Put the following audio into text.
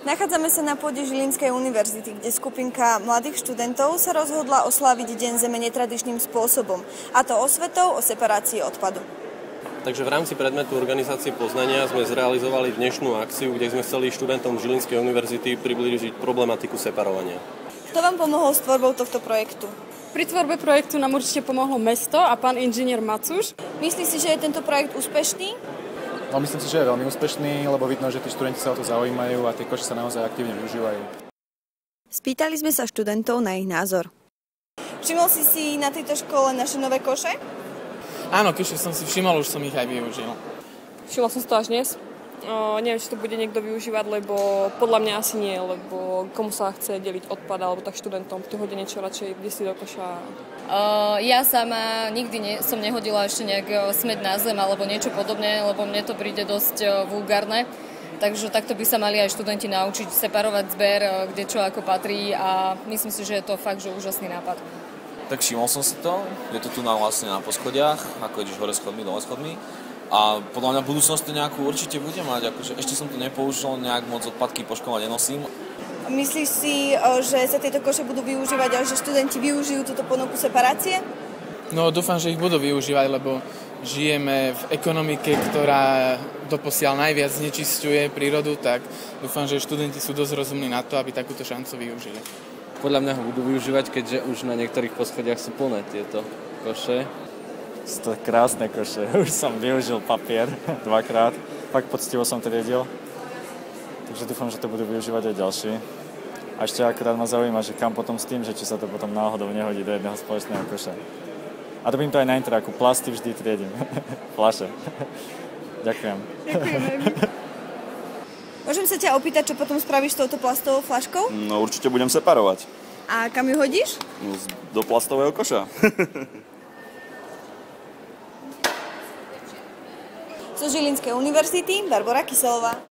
Nachádzame sa na pôde Žilinskej univerzity, kde skupinka mladých študentov sa rozhodla osláviť Deň Zeme netradičným spôsobom, a to osvetou o separácii odpadu. Takže v rámci predmetu organizácie poznania sme zrealizovali dnešnú akciu, kde sme chceli študentom Žilinskej univerzity priblížiť problematiku separovania. Kto vám pomohol s tvorbou tohto projektu? Pri tvorbe projektu nám určite pomohlo mesto a pán inžinier Macúš. Myslíš si, že je tento projekt úspešný? No, myslím si, že je veľmi úspešný, lebo vidno, že tí študenti sa o to zaujímajú a tie koše sa naozaj aktívne využívajú. Spýtali sme sa študentov na ich názor. Všimol si na tejto škole naše nové koše? Áno, koše som si všimol, už som ich aj využil. Všimol som si to až dnes. Neviem, či to bude niekto využívať, lebo podľa mňa asi nie, lebo komu sa chce deliť odpad, alebo tak študentom, kto hodí niečo radšej kde si do koša. Ja sama nikdy som nehodila ešte nejak smäť na zem alebo niečo podobné, lebo mne to príde dosť vulgárne. Takže takto by sa mali aj študenti naučiť separovať zber, kde čo ako patrí a myslím si, že je to fakt, že úžasný nápad. Tak všimol som si to, je to tu vlastne na poschodiach, ako ideš hore schodmi, dole schodmi. A podľa mňa v budúcnosti nejakú určite bude mať, akože ešte som to nepoužil, nejak moc odpadky po škole nenosím. Myslíš si, že sa tieto koše budú využívať a že študenti využijú túto ponuku separácie? No dúfam, že ich budú využívať, lebo žijeme v ekonomike, ktorá doposiaľ najviac znečisťuje prírodu, tak dúfam, že študenti sú dosť rozumní na to, aby takúto šancu využili. Podľa mňa ho budú využívať, keďže už na niektorých poschodiach sú plné tieto koše. Sú to krásne koše. Už som využil papier dvakrát. Fakt poctivo som triedil. Takže dúfam, že to budú využívať aj ďalší. A ešte akorát ma zaujíma, že kam potom s tým, že či sa to potom náhodou nehodí do jedného spoločného koša. A robím to aj na intraku. Plasty vždy triedím. Fľaše. Ďakujem. Ďakujeme. Môžem sa ťa opýtať, čo potom spravíš s touto plastovou fľaškou? No určite budem separovať. A kam ju hodíš? No, do plastového koša. Zo Žilinskej univerzity Barbora Kyselová.